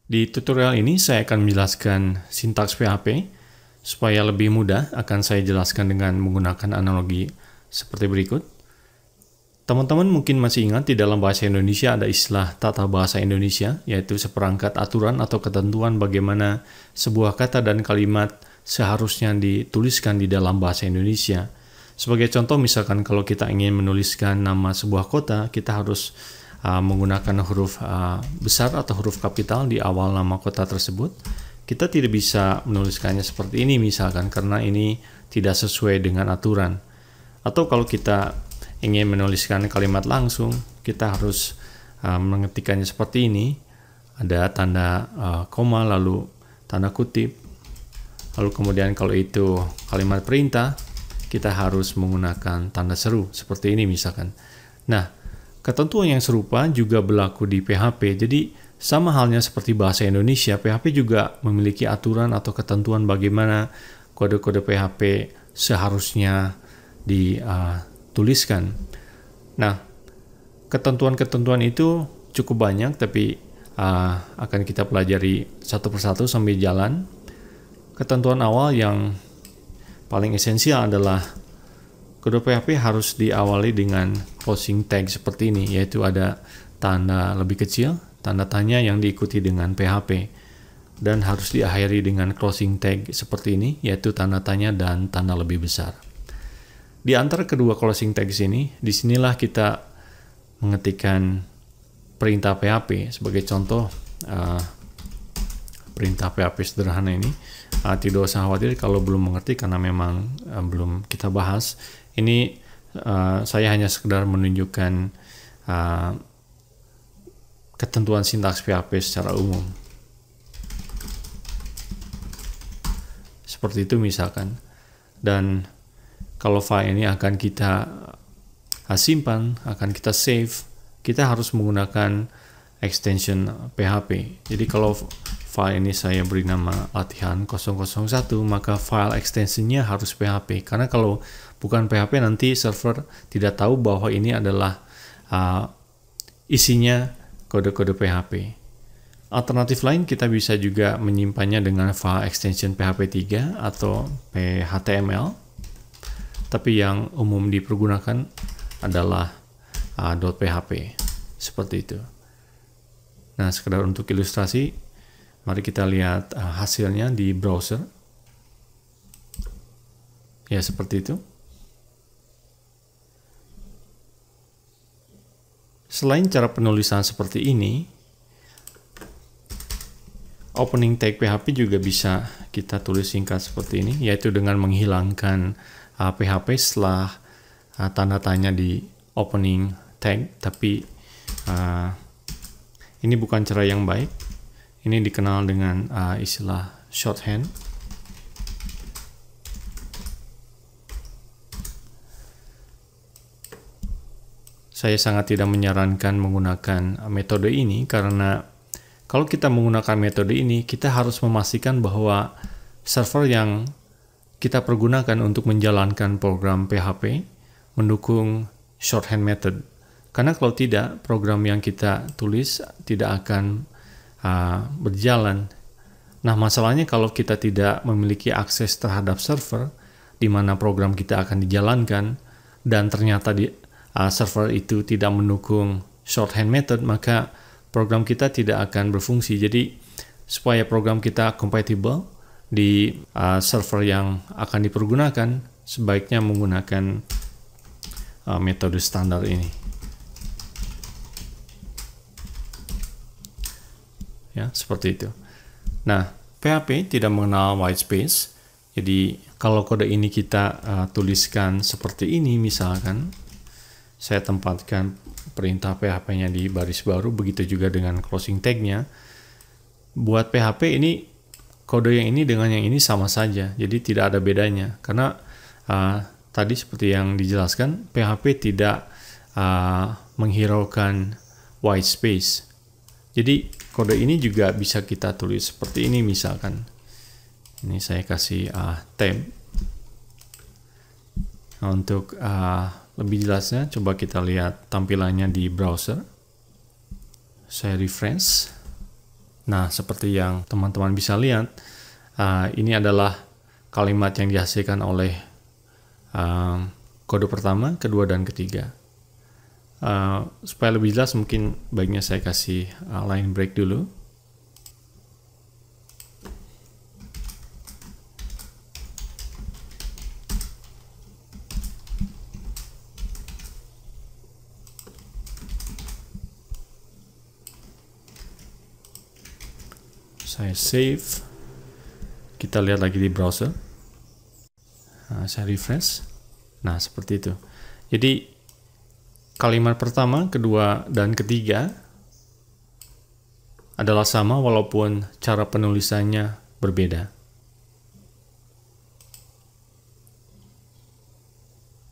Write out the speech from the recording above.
Di tutorial ini saya akan menjelaskan sintaks PHP. Supaya lebih mudah akan saya jelaskan dengan menggunakan analogi seperti berikut. Teman-teman mungkin masih ingat di dalam bahasa Indonesia ada istilah tata bahasa Indonesia, yaitu seperangkat aturan atau ketentuan bagaimana sebuah kata dan kalimat seharusnya dituliskan di dalam bahasa Indonesia. Sebagai contoh, misalkan kalau kita ingin menuliskan nama sebuah kota, kita harus menggunakan huruf besar atau huruf kapital di awal nama kota tersebut. Kita tidak bisa menuliskannya seperti ini misalkan karena ini tidak sesuai dengan aturan. Atau kalau kita ingin menuliskan kalimat langsung, kita harus mengetikkannya seperti ini. Ada tanda koma lalu tanda kutip. Lalu kemudian kalau itu kalimat perintah, kita harus menggunakan tanda seru seperti ini misalkan. Nah, ketentuan yang serupa juga berlaku di PHP. Jadi sama halnya seperti bahasa Indonesia, PHP juga memiliki aturan atau ketentuan bagaimana kode-kode PHP seharusnya dituliskan. Nah, ketentuan-ketentuan itu cukup banyak, tapi akan kita pelajari satu persatu sambil jalan. Ketentuan awal yang paling esensial adalah kode PHP harus diawali dengan closing tag seperti ini, yaitu ada tanda lebih kecil, tanda tanya yang diikuti dengan PHP, dan harus diakhiri dengan closing tag seperti ini, yaitu tanda tanya dan tanda lebih besar. Di antara kedua closing tag ini, disinilah kita mengetikkan perintah PHP. Sebagai contoh, perintah PHP sederhana ini, tidak usah khawatir kalau belum mengerti karena memang belum kita bahas. Ini saya hanya sekedar menunjukkan ketentuan sintaks PHP secara umum. Seperti itu misalkan. Dan kalau file ini akan kita simpan, akan kita save, kita harus menggunakan extension PHP. Jadi kalau file ini saya beri nama latihan 001, maka file extensionnya harus PHP. Karena kalau bukan PHP nanti server tidak tahu bahwa ini adalah isinya kode-kode PHP. Alternatif lain kita bisa juga menyimpannya dengan file extension PHP 3 atau HTML. Tapi yang umum dipergunakan adalah .php. Seperti itu. Nah, sekedar untuk ilustrasi, mari kita lihat hasilnya di browser. Ya, seperti itu. Selain cara penulisan seperti ini, opening tag PHP juga bisa kita tulis singkat seperti ini, yaitu dengan menghilangkan PHP setelah tanda tanya di opening tag. Tapi ini bukan cara yang baik. Ini dikenal dengan istilah shorthand. Saya sangat tidak menyarankan menggunakan metode ini karena kalau kita menggunakan metode ini, kita harus memastikan bahwa server yang kita pergunakan untuk menjalankan program PHP mendukung shorthand method. Karena kalau tidak, program yang kita tulis tidak akan berjalan. Nah, masalahnya kalau kita tidak memiliki akses terhadap server di mana program kita akan dijalankan dan ternyata server itu tidak mendukung shorthand method, maka program kita tidak akan berfungsi. Jadi, supaya program kita compatible di server yang akan dipergunakan, sebaiknya menggunakan metode standar ini. Ya, seperti itu. Nah, PHP tidak mengenal white space. Jadi, kalau kode ini kita tuliskan seperti ini misalkan, saya tempatkan perintah PHP-nya di baris baru, begitu juga dengan closing tag-nya. Buat PHP ini, kode yang ini dengan yang ini sama saja, jadi tidak ada bedanya. Karena tadi seperti yang dijelaskan, PHP tidak menghiraukan white space. Jadi kode ini juga bisa kita tulis seperti ini misalkan. Ini saya kasih tab. Nah, untuk lebih jelasnya, coba kita lihat tampilannya di browser. Saya refresh. Nah, seperti yang teman-teman bisa lihat, ini adalah kalimat yang dihasilkan oleh kode pertama, kedua, dan ketiga. Supaya lebih jelas, mungkin baiknya saya kasih line break dulu. Saya save. Kita lihat lagi di browser. Saya refresh. Nah, seperti itu. Jadi, kalimat pertama, kedua, dan ketiga adalah sama walaupun cara penulisannya berbeda.